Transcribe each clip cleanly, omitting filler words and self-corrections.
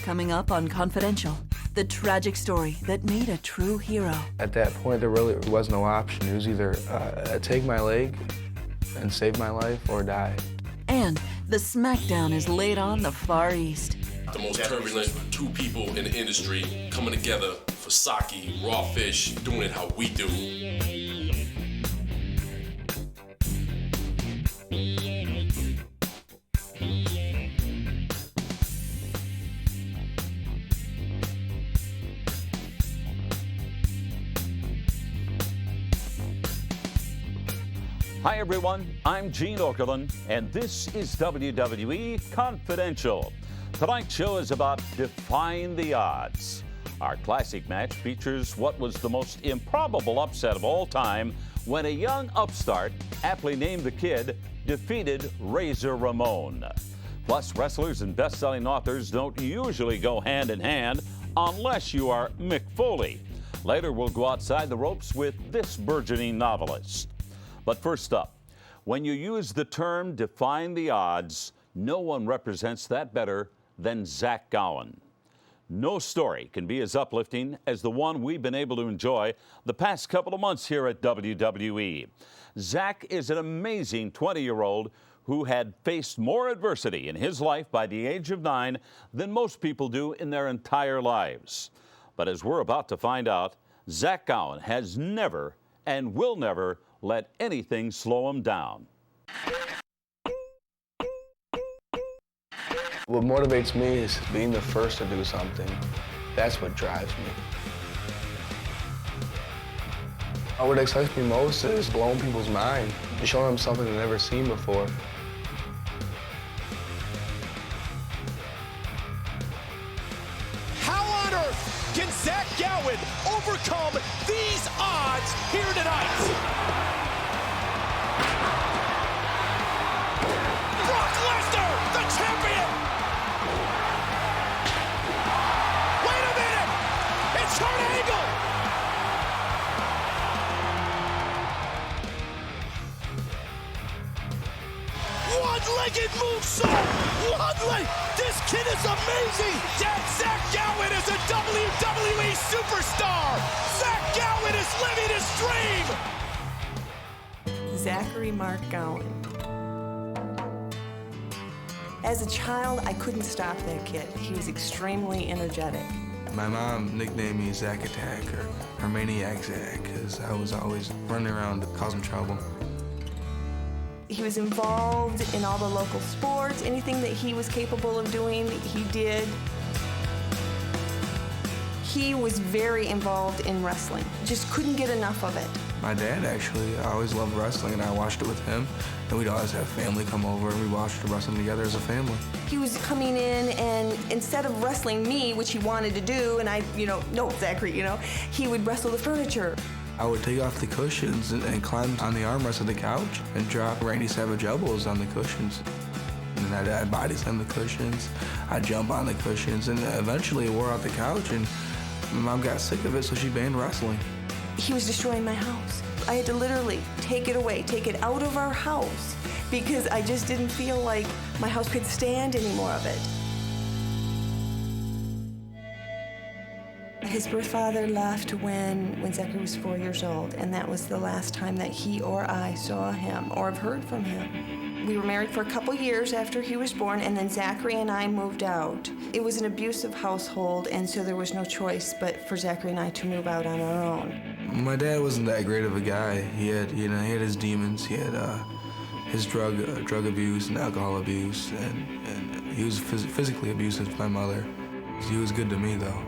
Coming up on Confidential, the tragic story that made a true hero. At that point, there really was no option. It was either take my leg and save my life or die. And the Smackdown is laid on the Far East. The most turbulent two people in the industry coming together for sake, raw fish, doing it how we do. Hi everyone, I'm Gene Okerlund, and this is WWE Confidential. Tonight's show is about defying the odds. Our classic match features what was the most improbable upset of all time when a young upstart, aptly named the Kid, defeated Razor Ramon. Plus, wrestlers and best-selling authors don't usually go hand in hand unless you are Mick Foley. Later, we'll go outside the ropes with this burgeoning novelist. But first up, when you use the term defying the odds, no one represents that better than Zack Gowen. No story can be as uplifting as the one we've been able to enjoy the past couple of months here at WWE. Zack is an amazing 20-year-old who had faced more adversity in his life by the age of 9 than most people do in their entire lives. But as we're about to find out, Zack Gowen has never and will never let anything slow him down. What motivates me is being the first to do something. That's what drives me. What excites me most is blowing people's mind, showing them something they've never seen before. How on earth can Zack Gowen overcome these odds here tonight? Brock Lesnar, the champion! Wait a minute! It's Kurt Angle! One-legged moonsault! One leg! This kid is amazing! Zack Gowen is a WWE superstar! Zack Gowen is living his dream! Zachary Mark Gowen. As a child, I couldn't stop that kid. He was extremely energetic. My mom nicknamed me Zack Attack or Maniac Zack because I was always running around causing trouble. He was involved in all the local sports. Anything that he was capable of doing, he did. He was very involved in wrestling. Just couldn't get enough of it. My dad actually, I always loved wrestling and I watched it with him. And we'd always have family come over and we watched the wrestling together as a family. He was coming in and instead of wrestling me, which he wanted to do, and I, no, Zachary, he would wrestle the furniture. I would take off the cushions and climb on the armrest of the couch and drop Randy Savage elbows on the cushions. And then I'd body slam the cushions, I'd jump on the cushions, and eventually it wore out the couch and my mom got sick of it, so she banned wrestling. He was destroying my house. I had to literally take it away, take it out of our house, because I just didn't feel like my house could stand any more of it. His birth father left when Zachary was 4 years old, and that was the last time that he or I saw him or have heard from him. We were married for a couple years after he was born, and then Zachary and I moved out. It was an abusive household, and so there was no choice but for Zachary and I to move out on our own. My dad wasn't that great of a guy. He had his demons. He had his drug abuse and alcohol abuse, and he was physically abusive to my mother. He was good to me, though.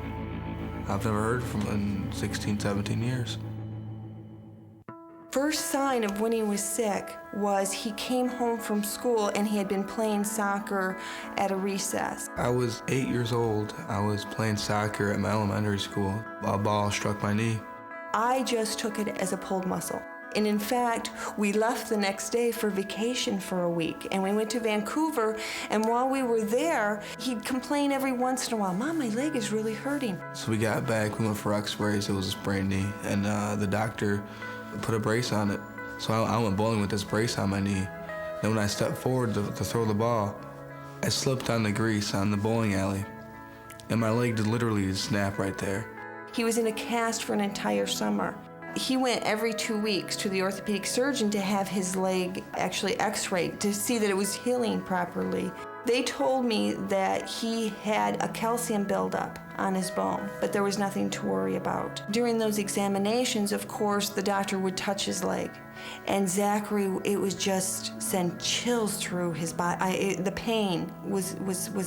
I've never heard from him in 16, 17 years. First sign of when he was sick was he came home from school and he had been playing soccer at a recess. I was 8 years old. I was playing soccer at my elementary school. A ball struck my knee. I just took it as a pulled muscle. And in fact, we left the next day for vacation for a week, and we went to Vancouver, and while we were there, he'd complain every once in a while, "Mom, my leg is really hurting." So we got back, we went for x-rays, it was a sprained knee, and the doctor put a brace on it. So I went bowling with this brace on my knee. Then when I stepped forward to throw the ball, I slipped on the grease on the bowling alley. and my leg did literally snap right there. He was in a cast for an entire summer. He went every 2 weeks to the orthopedic surgeon to have his leg actually x-rayed to see that it was healing properly. They told me that he had a calcium buildup on his bone, but there was nothing to worry about. During those examinations, of course, the doctor would touch his leg. And Zachary, it was just sent chills through his body. The pain was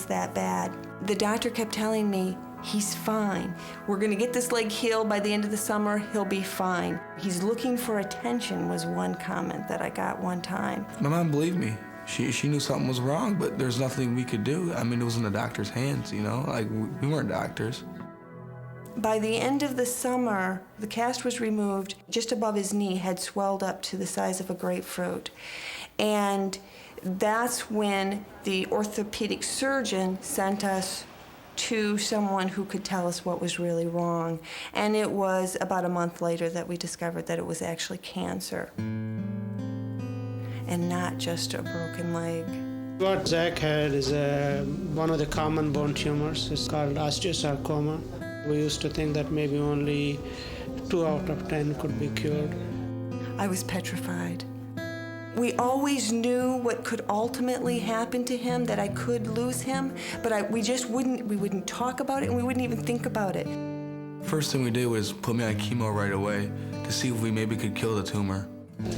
that bad. The doctor kept telling me, he's fine. We're gonna get this leg healed by the end of the summer, he'll be fine. He's looking for attention was one comment that I got one time. My mom believed me. She knew something was wrong, but there's nothing we could do. I mean, it was in the doctor's hands, you know? Like, we weren't doctors. By the end of the summer, the cast was removed. Just above his knee had swelled up to the size of a grapefruit. And that's when the orthopedic surgeon sent us to someone who could tell us what was really wrong. And it was about a month later that we discovered that it was actually cancer and not just a broken leg. What Zack had is one of the common bone tumors. It's called osteosarcoma. We used to think that maybe only 2 out of 10 could be cured. I was petrified. We always knew what could ultimately happen to him, that I could lose him, but we wouldn't talk about it, and we wouldn't even think about it. First thing we did was put me on chemo right away to see if we maybe could kill the tumor.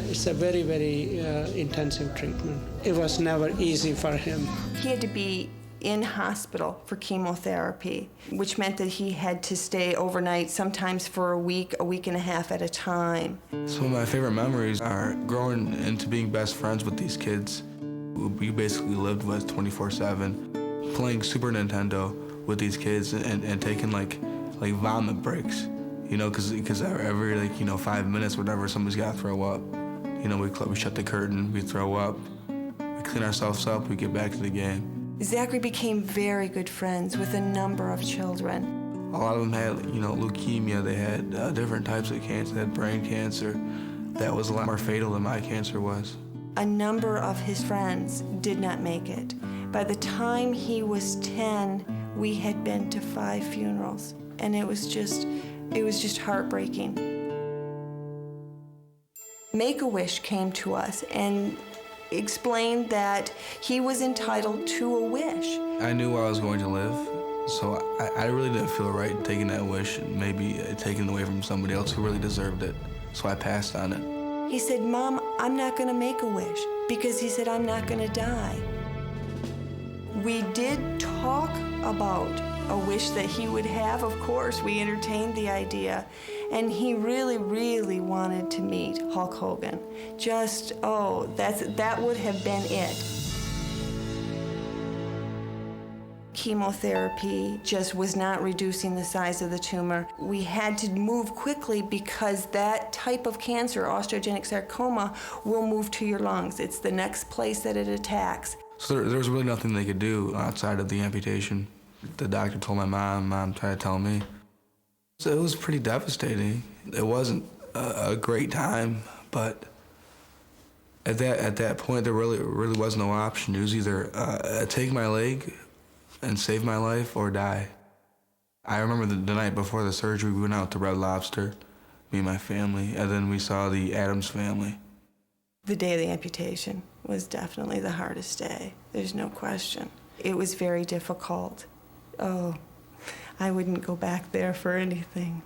It's a very, very intensive treatment. It was never easy for him. He had to be in hospital for chemotherapy, which meant that he had to stay overnight, sometimes for a week and a half at a time. Some of my favorite memories are growing into being best friends with these kids who we basically lived with 24/7, playing Super Nintendo with these kids and taking like vomit breaks, you know, because every 5 minutes, whatever, somebody's got to throw up. You know, we shut the curtain, we throw up, we clean ourselves up, we get back to the game. Zachary became very good friends with a number of children. A lot of them had, leukemia. They had different types of cancer. They had brain cancer. That was a lot more fatal than my cancer was. A number of his friends did not make it. By the time he was 10, we had been to 5 funerals, and it was just heartbreaking. Make-A-Wish came to us and explained that he was entitled to a wish. I knew I was going to live, so I really didn't feel right taking that wish and maybe taking it away from somebody else who really deserved it, so I passed on it. He said, "Mom, I'm not going to make a wish," because he said, "I'm not going to die." We did talk about a wish that he would have, of course. We entertained the idea. And he really, really wanted to meet Hulk Hogan. That would have been it. Chemotherapy just was not reducing the size of the tumor. We had to move quickly because that type of cancer, osteogenic sarcoma, will move to your lungs. It's the next place that it attacks. So there was really nothing they could do outside of the amputation. The doctor told my mom tried to tell me. So it was pretty devastating. It wasn't a great time, but at that point there really was no option. It was either take my leg and save my life or die. I remember the night before the surgery, we went out to Red Lobster, me and my family, and then we saw the Addams family. The day of the amputation was definitely the hardest day. There's no question. It was very difficult. Oh, I wouldn't go back there for anything.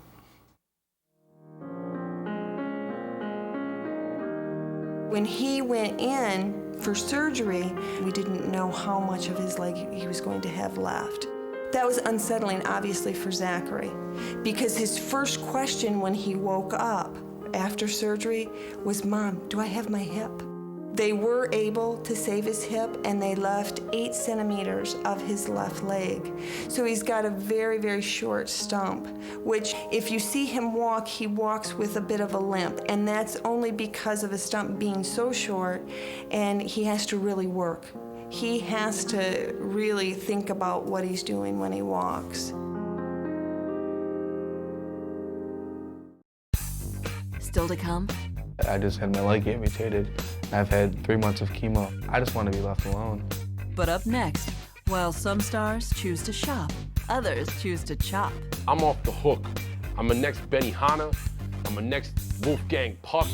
When he went in for surgery, we didn't know how much of his leg he was going to have left. That was unsettling, obviously, for Zachary, because his first question when he woke up after surgery was, "Mom, do I have my hip?" They were able to save his hip, and they left 8 centimeters of his left leg. So he's got a very, very short stump, which if you see him walk, he walks with a bit of a limp, and that's only because of his stump being so short, and he has to really work. He has to really think about what he's doing when he walks. Still to come? I just had my leg amputated. I've had 3 months of chemo. I just want to be left alone. But up next, while some stars choose to shop, Others choose to chop. I'm off the hook. I'm a next Benny Hanna. I'm a next Wolfgang Puck.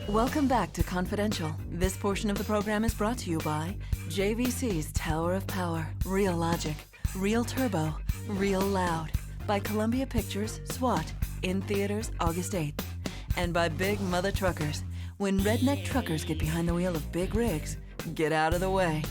Welcome back to Confidential. This portion of the program is brought to you by JVC's Tower of Power, Real Logic, Real Turbo, Real Loud, by Columbia Pictures, SWAT, in theaters August 8th, and by Big Mother Truckers. When redneck truckers get behind the wheel of big rigs, get out of the way.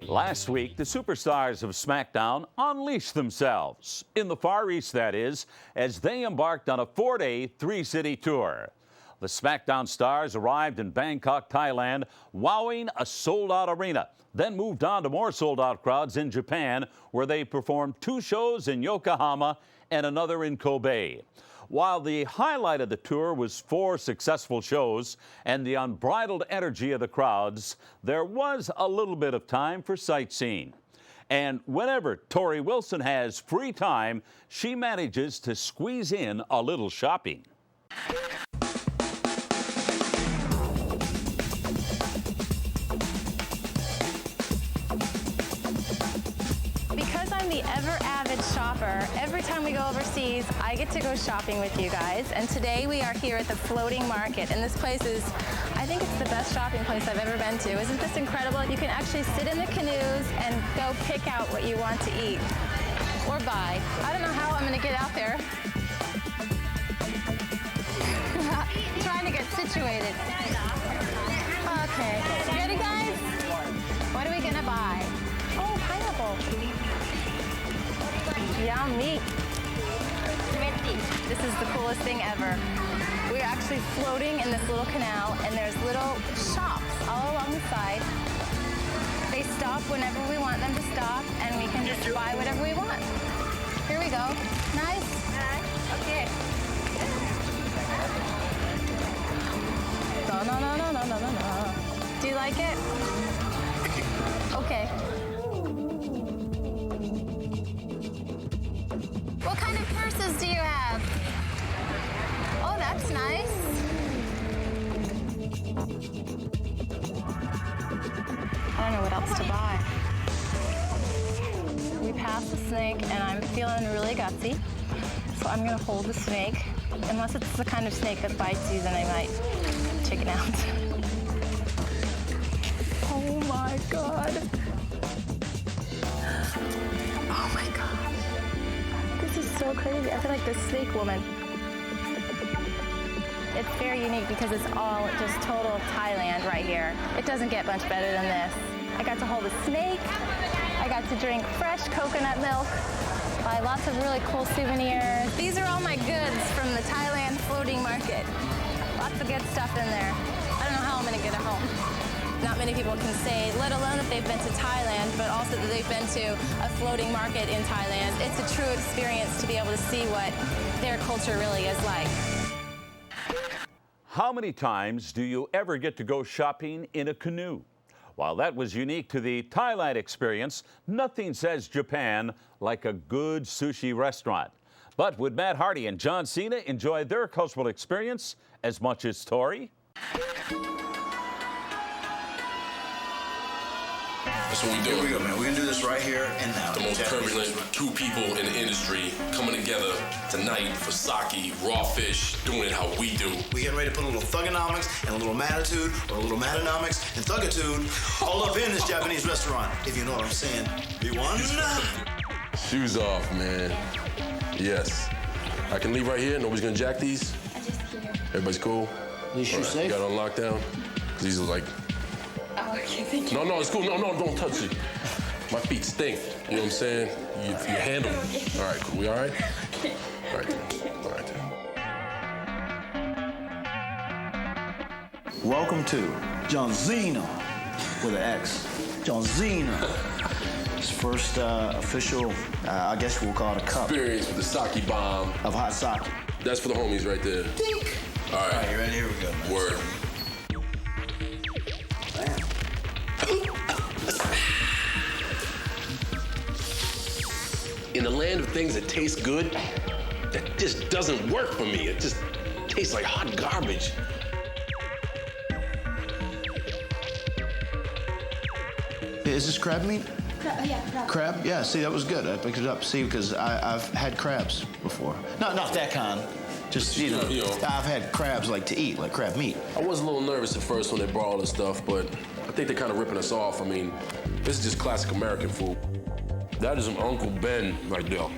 Last week, the superstars of Smackdown unleashed themselves, in the Far East that is, as they embarked on a 4-day, 3-city tour. The Smackdown stars arrived in Bangkok, Thailand, wowing a sold-out arena, then moved on to more sold-out crowds in Japan, where they performed 2 shows in Yokohama and another in Kobe. While the highlight of the tour was 4 successful shows and the unbridled energy of the crowds, there was a little bit of time for sightseeing. And whenever Tori Wilson has free time, she manages to squeeze in a little shopping. Because I'm the ever-avid shopper, every time we go overseas, I get to go shopping with you guys. And today we are here at the Floating Market. And this place is, I think it's the best shopping place I've ever been to. Isn't this incredible? You can actually sit in the canoes and go pick out what you want to eat or buy. I don't know how I'm going to get out there. Trying to get situated. Okay. Ready, guys? What are we going to buy? Oh, pineapple. Yummy. This is the coolest thing ever. We're actually floating in this little canal, and there's little shops all along the side. They stop whenever we want them to stop, and we can just buy whatever we want. Here we go. Nice. Okay. No. Do you like it? Okay. What kind of purses do you have? Oh, that's nice. I don't know what else to buy. We passed the snake, and I'm feeling really gutsy. So I'm gonna hold the snake. Unless it's the kind of snake that bites you, then I might take it out. Oh my God. Oh my God. This is so crazy. I feel like the snake woman. It's very unique because it's all just total Thailand right here. It doesn't get much better than this. I got to hold a snake. I got to drink fresh coconut milk. Buy lots of really cool souvenirs. These are all my goods from the Thailand Floating Market. Lots of good stuff in there. I don't know how I'm gonna get it home. Not many people can say, let alone that they've been to Thailand, but also that they've been to a floating market in Thailand. It's a true experience to be able to see what their culture really is like. How many times do you ever get to go shopping in a canoe? While that was unique to the Thailand experience, nothing says Japan like a good sushi restaurant. But would Matt Hardy and John Cena enjoy their cultural experience as much as Tori? That's what we do. Here we go, man. We're gonna do this right here and now. The most turbulent 2 people in the industry coming together tonight for sake, raw fish, doing it how we do. We getting ready to put a little thugonomics and a little matitude, or a little matanomics and thuggitude all up in this Japanese restaurant, if you know what I'm saying. V1. Shoes off, man. Yes. I can leave right here. Nobody's gonna jack these. Everybody's cool. These shoes safe? You got it on lockdown. These are like. Oh, okay, thank you. No, it's cool. No, don't touch it. My feet stink. You know what I'm saying? You handle it. All right, cool. We all right? All right. All right. Welcome to John Cena with an X. John Cena. His first official, I guess we'll call it a cup Experience with the sake bomb. of hot sake. That's for the homies right there. Dink. All All right, right. you ready? Here we go, man. Word. In the land of things that taste good, that just doesn't work for me. It just tastes like hot garbage. Is this crab meat? Crab? Yeah, see, that was good. I picked it up. See, because I've had crabs before. Not that kind. Just, you know, I've had crabs like to eat, like crab meat. I was a little nervous at first when they brought all this stuff, but I think they're kind of ripping us off. I mean, this is just classic American food. That is an Uncle Ben right there.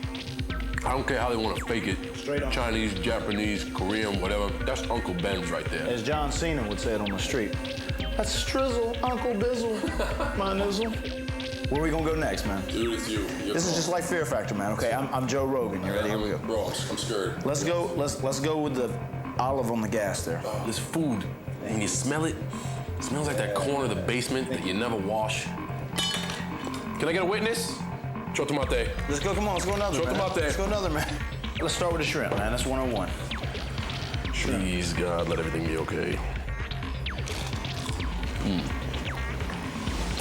I don't care how they want to fake it. Straight on. Chinese, Japanese, Korean, whatever. That's Uncle Ben's right there. As John Cena would say it on the street. That's Strizzle, Uncle Bizzle, my nizzle. Where are we gonna go next, man? Dude, it's you. This is just like Fear Factor, man. Okay, I'm Joe Rogan. You ready? Here we go. Bro, I'm scared. Let's go. Let's go with the olive on the gas there. This food, and you smell it. It smells like that corner of the basement that you never wash. Can I get a witness? Chotomate. Let's go. Come on. Let's go another. Chotomate. Let's go another, man. Let's start with the shrimp, man. That's 101. Please, God, let everything be okay.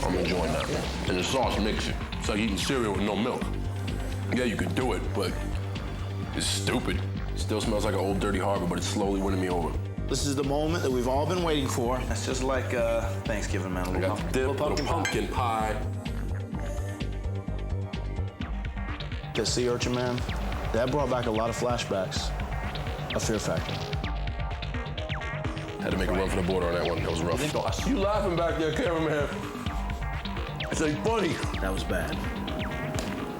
I'm enjoying that. And the sauce makes it. It's like eating cereal with no milk. Yeah, you could do it, but it's stupid. It still smells like an old dirty harbor, but it's slowly winning me over. This is the moment that we've all been waiting for. It's just like Thanksgiving, man. I got the pumpkin pie. The sea urchin, man, that brought back a lot of flashbacks of Fear Factor. Had to make a run for the border on that one. That was rough. I see you laughing back there, cameraman. It's like funny. That was bad.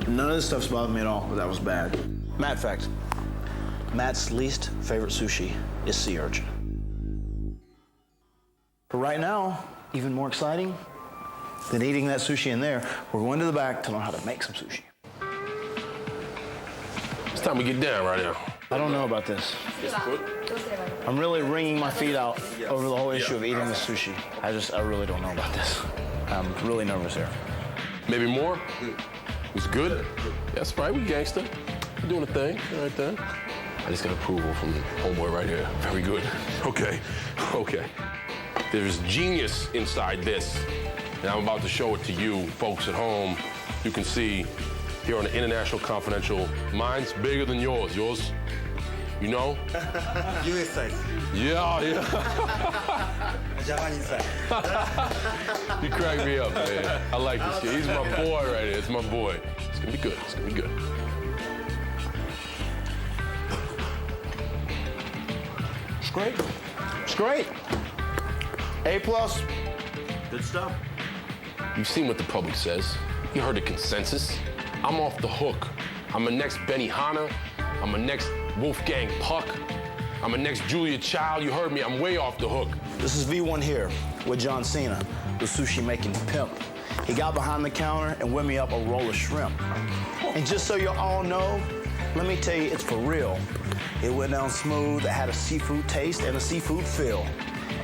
None of this stuff's bothered me at all, but that was bad. Matt fact. Matt's least favorite sushi is sea urchin. But right now, even more exciting than eating that sushi in there, we're going to the back to learn how to make some sushi. It's time we get down right now. I don't know about this. I'm really wringing my feet out over the whole issue of eating the sushi. I really don't know about this. I'm really nervous here. Maybe more? It's good? That's right, we gangster. We're doing a thing right there. I just got approval from homeboy right here. Very good. Okay. There's genius inside this, and I'm about to show it to you, folks at home. You can see here on the International Confidential, mine's bigger than yours. Yours, you know? US size. Yeah. Japanese size. You crack me up, man. I like this kid. He's my boy right here. It's my boy. It's gonna be good. It's gonna be good. It's great. It's great. A+. Good stuff. You've seen what the public says. You heard the consensus. I'm off the hook. I'm a next Benny Hanna. I'm a next Wolfgang Puck. I'm a next Julia Child. You heard me. I'm way off the hook. This is V1 here with John Cena, the sushi-making pimp. He got behind the counter and whipped me up a roll of shrimp. And just so you all know, let me tell you, it's for real. It went down smooth. It had a seafood taste and a seafood feel.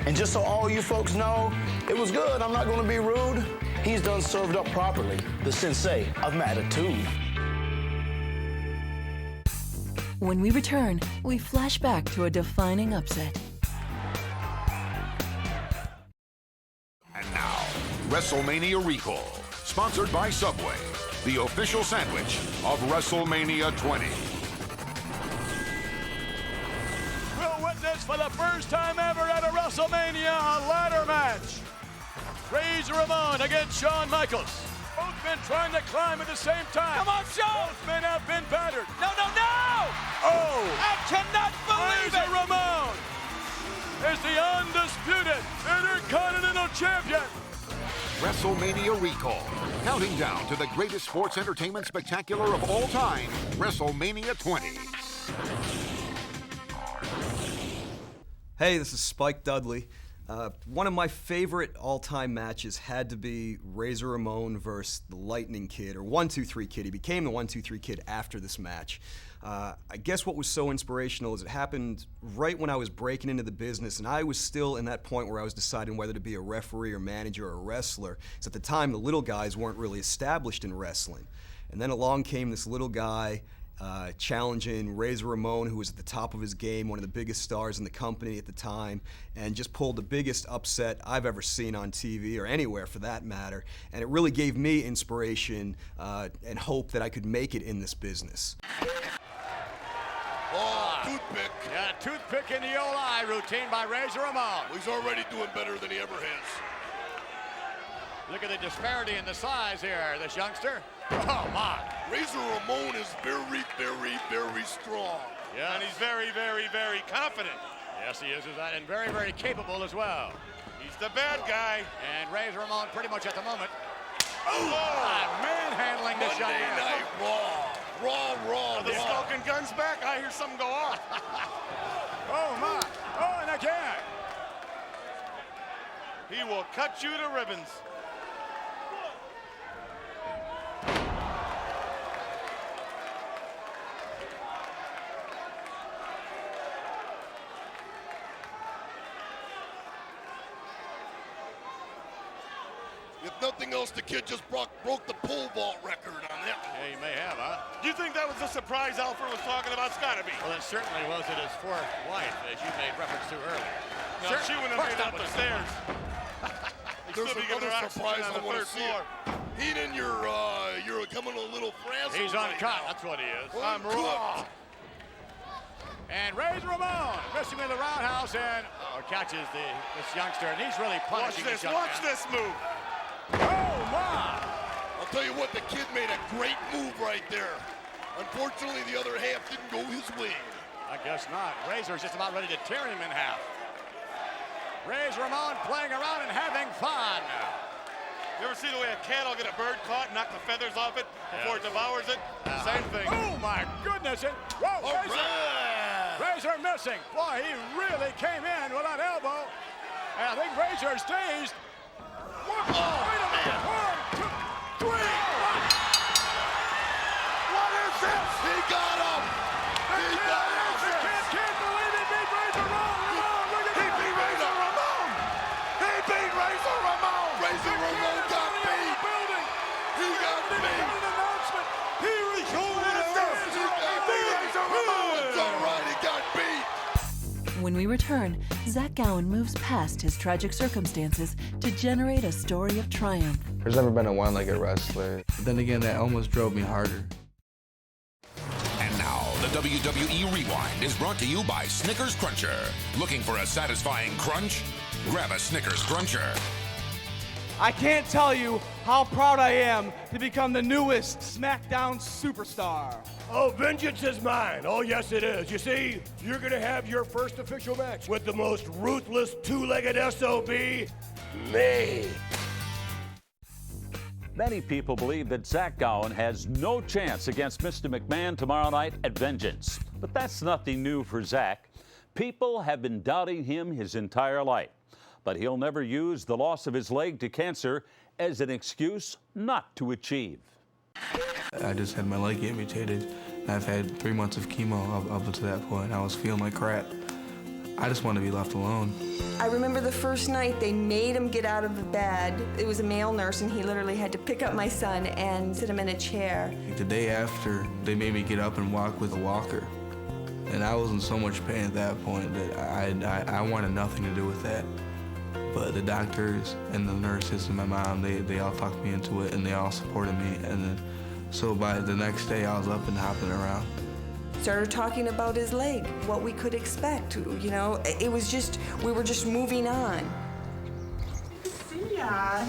And just so all you folks know, it was good. I'm not going to be rude. He's done served up properly. The sensei of attitude. When we return, we flash back to a defining upset. And now, WrestleMania Recall, sponsored by Subway, the official sandwich of WrestleMania 20. We'll witness for the first time ever at a WrestleMania a ladder match. Razor Ramon against Shawn Michaels. Both men trying to climb at the same time. Come on, Shawn! Both men have been battered. No! Oh! I cannot believe Razor Ramon is the undisputed Intercontinental Champion. WrestleMania Recall, counting down to the greatest sports entertainment spectacular of all time, WrestleMania 20. Hey, this is Spike Dudley. One of my favorite all-time matches had to be Razor Ramon versus the Lightning Kid, or 1-2-3 Kid. He became the 1-2-3 Kid after this match. I guess what was so inspirational is it happened right when I was breaking into the business, and I was still in that point where I was deciding whether to be a referee or manager or a wrestler. So at the time, the little guys weren't really established in wrestling. And then along came this little guy challenging Razor Ramon, who was at the top of his game, one of the biggest stars in the company at the time, and just pulled the biggest upset I've ever seen on TV, or anywhere for that matter. And it really gave me inspiration and hope that I could make it in this business. Oh, toothpick. Yeah, toothpick in the old eye routine by Razor Ramon. He's already doing better than he ever has. Look at the disparity in the size here, this youngster. Oh, my. Razor Ramon is very, very, very strong. Yeah. And he's very, very, very confident. Yes, he is, and very, very capable as well. He's the bad guy. And Razor Ramon pretty much at the moment. Oh! Manhandling this young man. Monday Night Raw. Are the smoking guns back? I hear something go off. Oh, my. Oh, and again. He will cut you to ribbons. If nothing else, the kid just broke the pole vault record on that. Yeah, he may have, huh? Do you think that was the surprise Alfred was talking about? It's gotta be. Well, it certainly was at his fourth wife, as you made reference to earlier. No, she wouldn't have made it up the stairs. There's another surprise I want to see. Heenan, you're coming a little frazzled. He's uncut, that's what he is. I'm raw. And Razor Ramon missing in the roundhouse and catches this youngster, and he's really punishing this young man. Watch this move. Oh, my! I'll tell you what, the kid made a great move right there. Unfortunately, the other half didn't go his way. I guess not. Razor's just about ready to tear him in half. Razor Ramon playing around and having fun. You ever see the way a cat will get a bird caught and knock the feathers off it before it devours it? Same thing. Oh, my goodness. Whoa, Razor. Razor missing. Boy, he really came in with that elbow. And I think Razor's dazed. Wait a minute. 1, 2, 3. What is this? He got him. He got him. Can't believe he beat Razor Ramon. Look at He beat Razor Ramon. He beat Razor Ramon. Razor Ramon got beat. He got beat. An announcement. He recorded this. He got beat. Razor Ramon. It's all right. He got beat. When we return, Zack Gowen moves past his tragic circumstances to generate a story of triumph. There's never been a one-legged wrestler. But then again, that almost drove me harder. And now, the WWE Rewind is brought to you by Snickers Cruncher. Looking for a satisfying crunch? Grab a Snickers Cruncher. I can't tell you how proud I am to become the newest Smackdown superstar. Oh, vengeance is mine. Oh, yes, it is. You see, you're going to have your first official match with the most ruthless two-legged SOB, me. Many people believe that Zack Gowen has no chance against Mr. McMahon tomorrow night at Vengeance. But that's nothing new for Zack. People have been doubting him his entire life. But he'll never use the loss of his leg to cancer as an excuse not to achieve. I just had my leg amputated. I've had 3 months of chemo up to that point. I was feeling like crap. I just wanted to be left alone. I remember the first night they made him get out of the bed. It was a male nurse, and he literally had to pick up my son and sit him in a chair. The day after, they made me get up and walk with a walker. And I was in so much pain at that point that I wanted nothing to do with that. But the doctors and the nurses and my mom, they all talked me into it, and they all supported me. And then, so by the next day, I was up and hopping around. Started talking about his leg, what we could expect. You know, it was just, we were just moving on. See ya.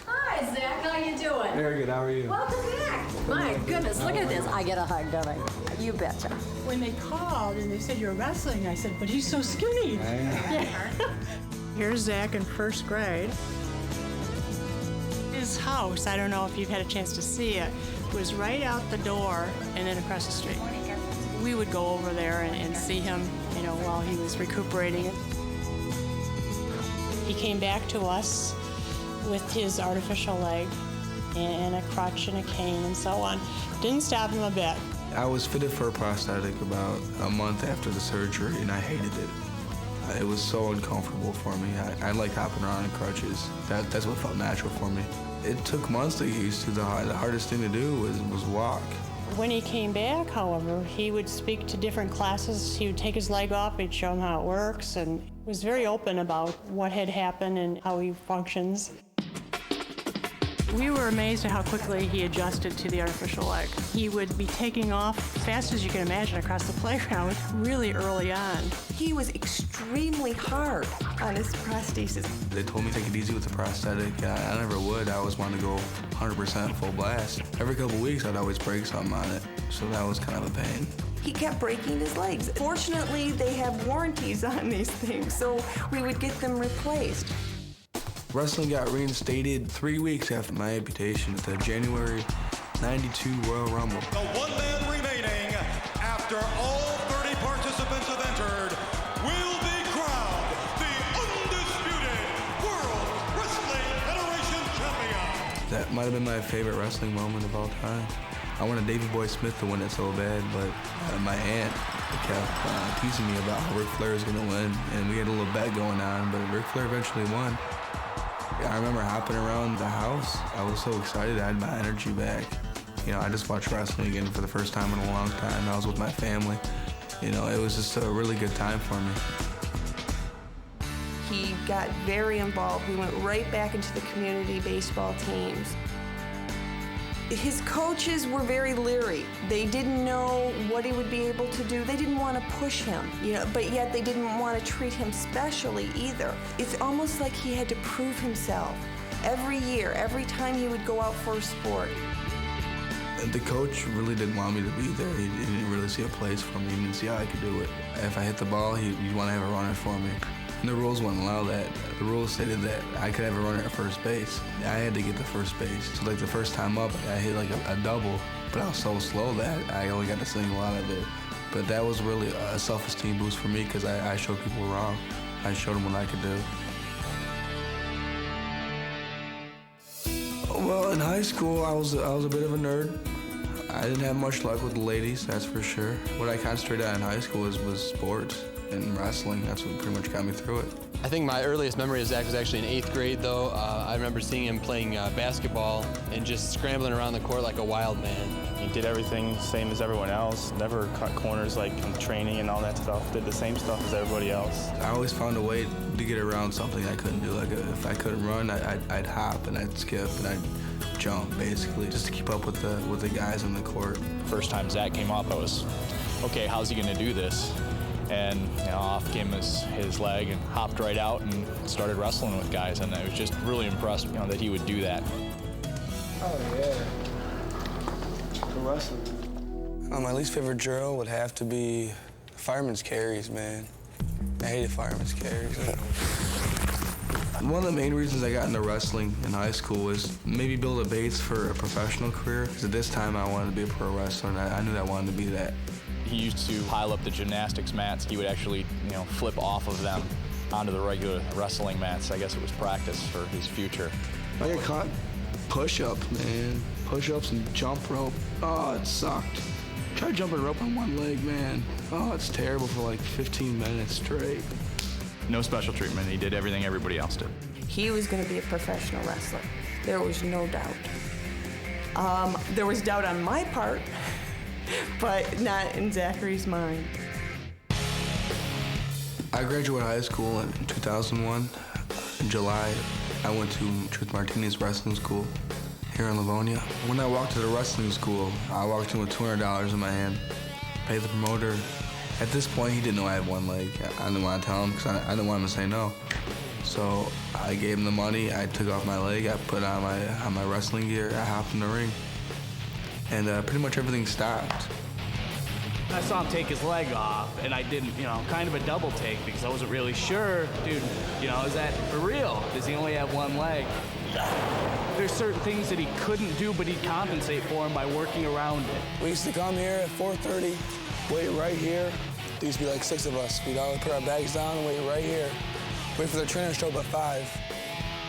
Hi, Zack. How you doing? Very good. How are you? Welcome back. My goodness, look at this. I get a hug, don't I? You betcha. When they called and they said you're wrestling, I said, but he's so skinny. Yeah. Here's Zack in first grade. His house, I don't know if you've had a chance to see it, was right out the door and then across the street. We would go over there and see him, you know, while he was recuperating. He came back to us with his artificial leg and a crutch and a cane and so on. Didn't stop him a bit. I was fitted for a prosthetic about a month after the surgery, and I hated it. It was so uncomfortable for me. I liked hopping around in crutches. That's what felt natural for me. It took months to get used to. The hardest thing to do was walk. When he came back, however, he would speak to different classes. He would take his leg off, he'd show them how it works, and was very open about what had happened and how he functions. We were amazed at how quickly he adjusted to the artificial leg. He would be taking off as fast as you can imagine across the playground really early on. He was extremely hard on his prosthesis. They told me to take it easy with the prosthetic. I never would. I always wanted to go 100% full blast. Every couple weeks, I'd always break something on it, so that was kind of a pain. He kept breaking his legs. Fortunately, they have warranties on these things, so we would get them replaced. Wrestling got reinstated 3 weeks after my amputation at the January '92 Royal Rumble. The one man remaining after all 30 participants have entered will be crowned the undisputed World Wrestling Federation Champion. That might have been my favorite wrestling moment of all time. I wanted Davey Boy Smith to win it so bad, but my aunt kept teasing me about how Ric Flair was going to win, and we had a little bet going on, but Ric Flair eventually won. I remember hopping around the house. I was so excited. I had my energy back. You know, I just watched wrestling again for the first time in a long time. I was with my family. You know, it was just a really good time for me. He got very involved. We went right back into the community baseball teams. His coaches were very leery. They didn't know what he would be able to do. They didn't want to push him, you know, but yet they didn't want to treat him specially either. It's almost like he had to prove himself every year, every time he would go out for a sport. The coach really didn't want me to be there. He didn't really see a place for me. He didn't see how I could do it. If I hit the ball, he'd want to have a runner for me. And the rules wouldn't allow that. The rules stated that I could have a runner at first base. I had to get to first base. So like the first time up, I hit like a double, but I was so slow that I only got to single out of it. But that was really a self-esteem boost for me because I showed people wrong. I showed them what I could do. Well, in high school, I was a bit of a nerd. I didn't have much luck with the ladies, that's for sure. What I concentrated on in high school was sports and wrestling. That's what pretty much got me through it. I think my earliest memory of Zack was actually in 8th grade, though. I remember seeing him playing basketball and just scrambling around the court like a wild man. He did everything same as everyone else, never cut corners like in training and all that stuff, did the same stuff as everybody else. I always found a way to get around something I couldn't do. Like if I couldn't run, I'd hop and I'd skip and I'd jump, basically, just to keep up with the guys on the court. First time Zack came up, I was, okay, how's he gonna do this? And you know, off came his leg and hopped right out and started wrestling with guys, and I was just really impressed, you know, that he would do that. Oh yeah, good wrestling. My least favorite drill would have to be fireman's carries, man. I hated fireman's carries. One of the main reasons I got into wrestling in high school was maybe build a base for a professional career. Because at this time I wanted to be a pro wrestler, and I knew I wanted to be that. He used to pile up the gymnastics mats. He would actually, you know, flip off of them onto the regular wrestling mats. I guess it was practice for his future. I got caught push-ups, man. Push-ups and jump rope. Oh, it sucked. Try jumping rope on one leg, man. Oh, it's terrible for like 15 minutes straight. No special treatment. He did everything everybody else did. He was going to be a professional wrestler. There was no doubt. There was doubt on my part, but not in Zachary's mind. I graduated high school in 2001. In July, I went to Truth Martini's wrestling school here in Livonia. When I walked to the wrestling school, I walked in with $200 in my hand, paid the promoter. At this point, he didn't know I had one leg. I didn't want to tell him because I didn't want him to say no. So I gave him the money, I took off my leg, I put on my wrestling gear, I hopped in the ring. And pretty much everything stopped. I saw him take his leg off, and I didn't, you know, kind of a double take because I wasn't really sure, dude, you know, is that for real? Does he only have one leg? There's certain things that he couldn't do, but he'd compensate for him by working around it. We used to come here at 4:30, wait right here. There used to be like 6 of us. We'd always put our bags down and wait right here. Wait for the trainer to show up at 5.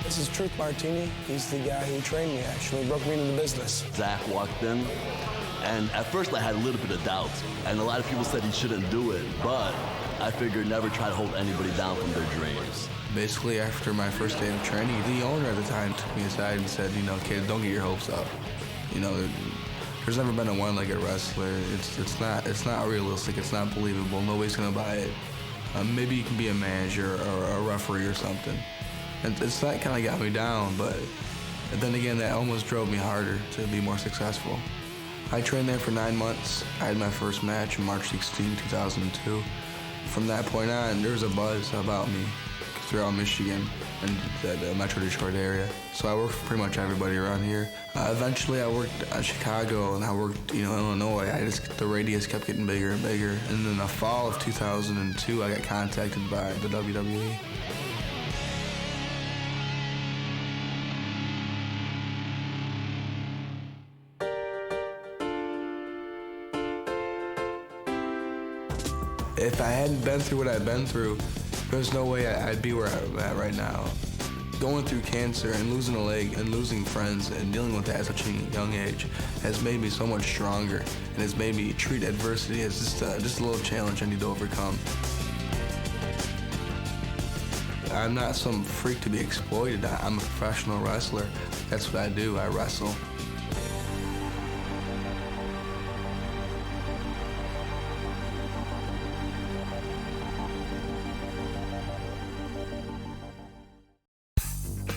This is Truth Martini. He's the guy who trained me, actually, broke me into the business. Zack walked in, and at first I had a little bit of doubt, and a lot of people said he shouldn't do it, but I figured never try to hold anybody down from their dreams. Basically, after my first day of training, the owner at the time took me aside and said, you know, kid, don't get your hopes up. You know, there's never been a one-legged wrestler. It's not realistic. It's not believable. Nobody's gonna buy it. Maybe you can be a manager or a referee or something. And that kind of got me down, but And then again, that almost drove me harder to be more successful. I trained there for 9 months. I had my first match on March 16, 2002. From that point on, there was a buzz about me throughout Michigan and the Metro Detroit area. So I worked for pretty much everybody around here. Eventually I worked at Chicago and I worked, Illinois. The radius kept getting bigger and bigger. And in the fall of 2002, I got contacted by the WWE. If I hadn't been through what I've been through, there's no way I'd be where I'm at right now. Going through cancer and losing a leg and losing friends and dealing with that at such a young age has made me so much stronger and has made me treat adversity as just a little challenge I need to overcome. I'm not some freak to be exploited. I'm a professional wrestler. That's what I do. I wrestle.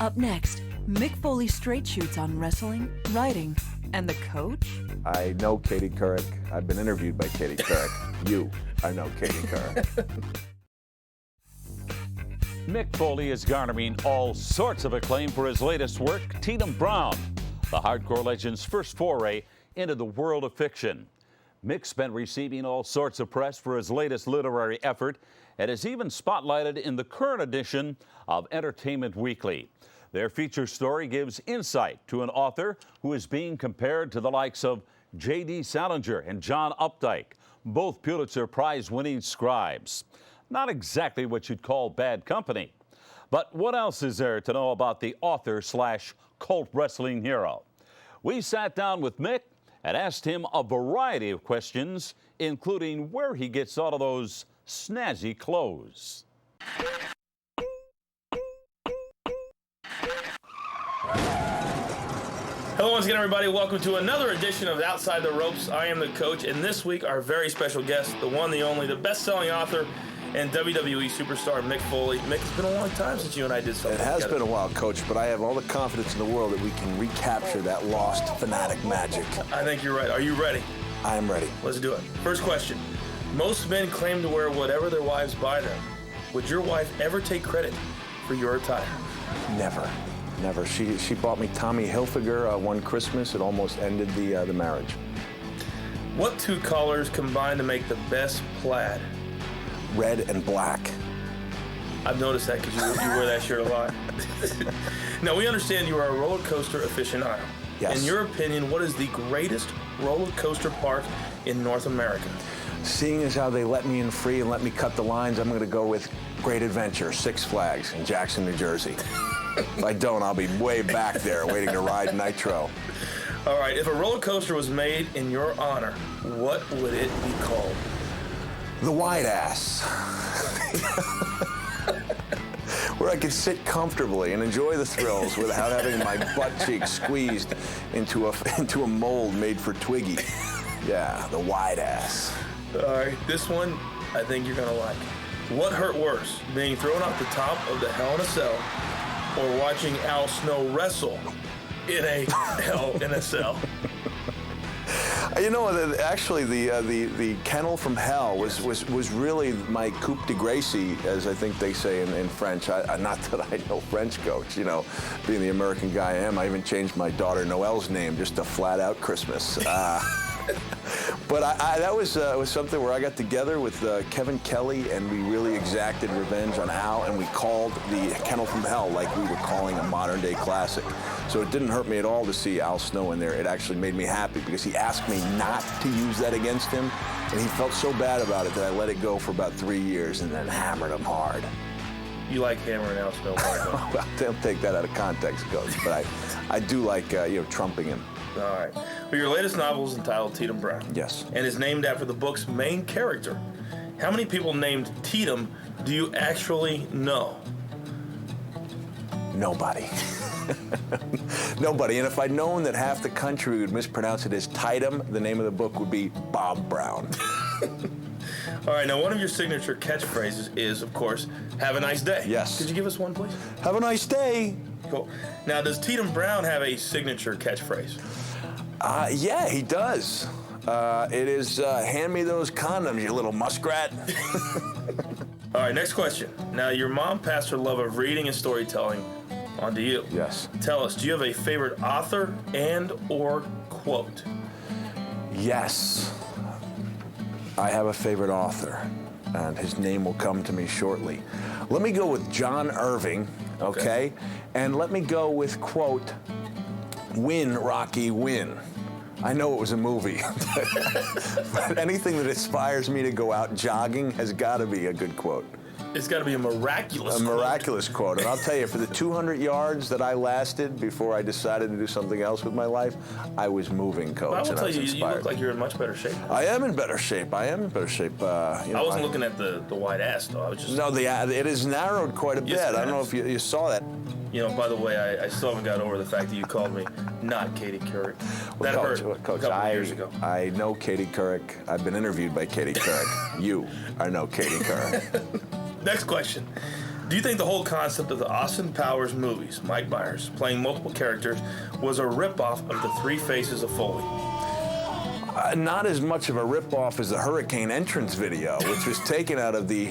Up next, Mick Foley straight shoots on wrestling, writing, and the coach? I know Katie Couric. I've been interviewed by Katie Couric. I know Katie Couric. Mick Foley is garnering all sorts of acclaim for his latest work, Tatum Brown, the hardcore legend's first foray into the world of fiction. Mick's been receiving all sorts of press for his latest literary effort and is even spotlighted in the current edition of Entertainment Weekly. Their feature story gives insight to an author who is being compared to the likes of J.D. Salinger and John Updike, both Pulitzer Prize-winning scribes. Not exactly what you'd call bad company. But what else is there to know about the author/cult wrestling hero? We sat down with Mick and asked him a variety of questions, including where he gets all of those snazzy clothes. Hello once again, everybody. Welcome to another edition of Outside the Ropes. I am the coach, and this week our very special guest, the one, the only, the best-selling author and WWE superstar, Mick Foley. Mick, it's been a long time since you and I did something It has together. been a while, Coach, but I have all the confidence in the world that we can recapture that lost fanatic magic. I think you're right. Are you ready? I am ready. Let's do it. First question. Most men claim to wear whatever their wives buy them. Would your wife ever take credit for your attire? Never. Never. She bought me Tommy Hilfiger one Christmas. It almost ended the marriage. What two colors combine to make the best plaid? Red and black. I've noticed that because you wear that shirt a lot. Now, we understand you are a roller coaster aficionado. Yes. In your opinion, what is the greatest roller coaster park in North America? Seeing as how they let me in free and let me cut the lines, I'm going to go with Great Adventure, Six Flags in Jackson, New Jersey. If I don't, I'll be way back there waiting to ride Nitro. All right, if a roller coaster was made in your honor, what would it be called? The Wide Ass. Where I could sit comfortably and enjoy the thrills without having my butt cheeks squeezed into a mold made for Twiggy. Yeah, the Wide Ass. All right, this one I think you're going to like. What hurt worse, being thrown off the top of the Hell in a Cell or watching Al Snow wrestle in a Hell in a Cell? You know, actually, the kennel from hell was really my coup de grace, as I think they say in French. Not that I know French, Coach. You know, being the American guy I am, I even changed my daughter Noelle's name just to flat out Christmas. But that was something where I got together with Kevin Kelly, and we really exacted revenge on Al, and we called the Kennel from Hell like we were calling a modern-day classic. So it didn't hurt me at all to see Al Snow in there. It actually made me happy because he asked me not to use that against him, and he felt so bad about it that I let it go for about 3 years and then hammered him hard. You like hammering Al Snow hard? Well, don't take that out of context, Coach, but I do like trumping him. All right. Well, your latest novel is entitled Tatum Brown. Yes. And is named after the book's main character. How many people named Tatum do you actually know? Nobody. Nobody. And if I'd known that half the country would mispronounce it as Tatum, the name of the book would be Bob Brown. All right, now one of your signature catchphrases is, of course, have a nice day. Yes. Could you give us one, please? Have a nice day. Cool. Now, does Tatum Brown have a signature catchphrase? Yeah, he does. It is, hand me those condoms, you little muskrat. All right, next question. Now, your mom passed her love of reading and storytelling on to you. Yes. Tell us, do you have a favorite author and or quote? Yes. I have a favorite author, and his name will come to me shortly. Let me go with John Irving, okay? And let me go with, quote, win, Rocky, win. I know it was a movie, but anything that inspires me to go out jogging has got to be a good quote. It's got to be a miraculous quote. A miraculous quote. And I'll tell you, for the 200 yards that I lasted before I decided to do something else with my life, I was moving, Coach. Well, I will tell you, inspired. you look like you're in much better shape. I am in better shape. I wasn't looking at the white ass, though. I was just... No, it is narrowed quite a bit. Yes, I don't know if you saw that. You know, by the way, I still haven't got over the fact that you called me not Katie Couric. Well, That Coach, hurt Coach, a couple of years ago. I know Katie Couric. I've been interviewed by Katie Couric. You are no Katie Couric. Next question. Do you think the whole concept of the Austin Powers movies, Mike Myers, playing multiple characters, was a ripoff of the Three Faces of Foley? Not as much of a ripoff as the Hurricane entrance video, which was taken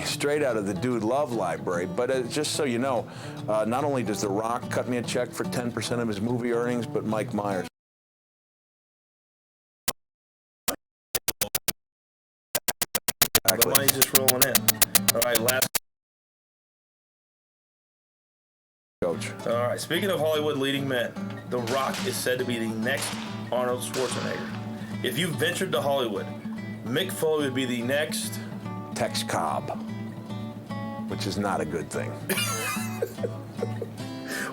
straight out of the Dude Love library. But just so you know, not only does The Rock cut me a check for 10% of his movie earnings, but Mike Myers. The money's just rolling in. All right, last. Coach. All right, speaking of Hollywood leading men, The Rock is said to be the next Arnold Schwarzenegger. If you ventured to Hollywood, Mick Foley would be the next... Tex Cobb, which is not a good thing.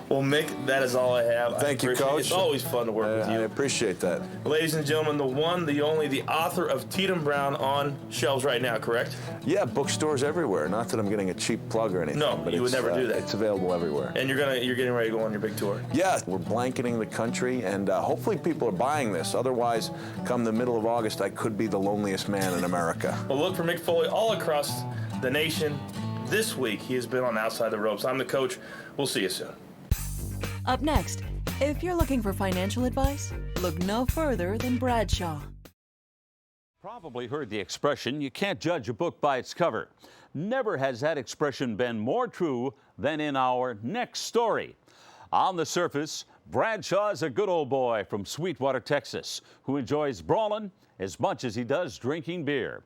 Well, Mick, that is all I have. Thank you, Coach. It's always fun to work with you. I appreciate that. Ladies and gentlemen, the one, the only, the author of Tatum Brown on shelves right now, correct? Yeah, bookstores everywhere. Not that I'm getting a cheap plug or anything. No, but you would never do that. It's available everywhere. And you're getting ready to go on your big tour. Yeah, we're blanketing the country, and hopefully people are buying this. Otherwise, come the middle of August, I could be the loneliest man in America. Well, look for Mick Foley all across the nation. This week, he has been on Outside the Ropes. I'm the coach. We'll see you soon. Up next, if you're looking for financial advice, look no further than Bradshaw. Probably heard the expression, you can't judge a book by its cover. Never has that expression been more true than in our next story. On the surface, Bradshaw is a good old boy from Sweetwater, Texas, who enjoys brawling as much as he does drinking beer.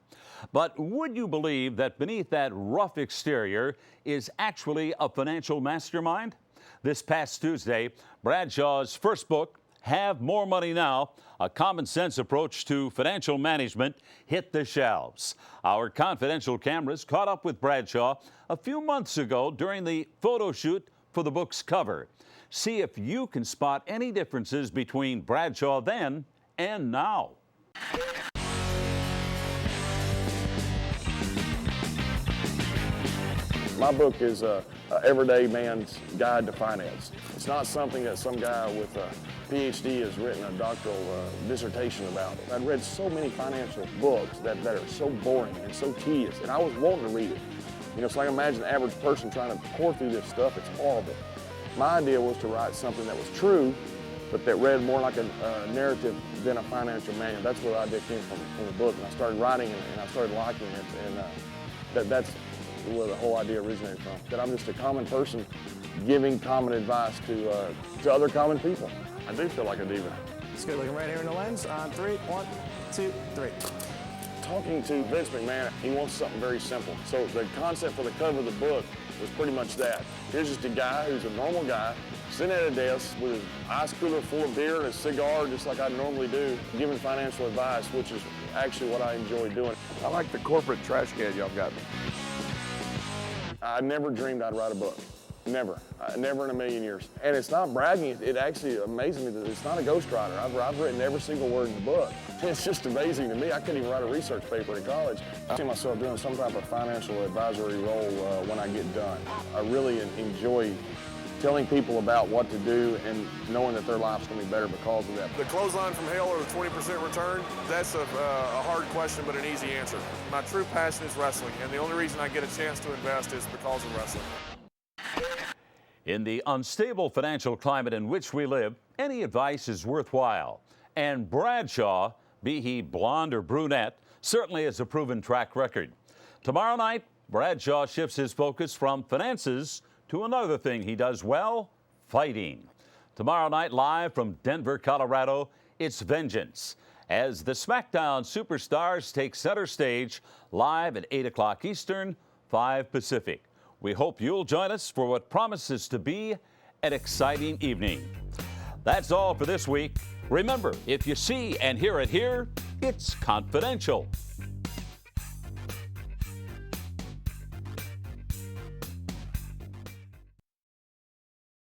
But would you believe that beneath that rough exterior is actually a financial mastermind? This past Tuesday, Bradshaw's first book, Have More Money Now, a common sense approach to financial management, hit the shelves. Our confidential cameras caught up with Bradshaw a few months ago during the photo shoot for the book's cover. See if you can spot any differences between Bradshaw then and now. My book is a everyday man's guide to finance. It's not something that some guy with a PhD has written a doctoral dissertation about. I'd read so many financial books that are so boring and so tedious, and I was wanting to read it. You know, so I can imagine the average person trying to pour through this stuff, it's horrible. My idea was to write something that was true, but that read more like a narrative than a financial manual. That's where the idea came from the book, and I started writing it, and I started liking it, and that's where the whole idea originated from. That I'm just a common person giving common advice to other common people. I do feel like a diva. It's good looking right here in the lens. On 3, 1, 2, 3. Talking to Vince McMahon, he wants something very simple. So the concept for the cover of the book was pretty much that. Here's just a guy who's a normal guy, sitting at a desk with his ice cooler full of beer and a cigar, just like I normally do, giving financial advice, which is actually what I enjoy doing. I like the corporate trash can y'all got me. I never dreamed I'd write a book. Never. Never in a million years. And it's not bragging. It actually amazes me that it's not a ghostwriter. I've written every single word in the book. It's just amazing to me. I couldn't even write a research paper in college. I see myself doing some type of financial advisory role when I get done. I really enjoy telling people about what to do and knowing that their life's going to be better because of that. The clothesline from hell or the 20% return, that's a hard question but an easy answer. My true passion is wrestling, and the only reason I get a chance to invest is because of wrestling. In the unstable financial climate in which we live, any advice is worthwhile. And Bradshaw, be he blonde or brunette, certainly has a proven track record. Tomorrow night, Bradshaw shifts his focus from finances to another thing he does well, fighting. Tomorrow night, live from Denver, Colorado, it's vengeance, as the Smackdown superstars take center stage live at 8 o'clock Eastern, 5 Pacific. We hope you'll join us for what promises to be an exciting evening. That's all for this week. Remember, if you see and hear it here, it's confidential.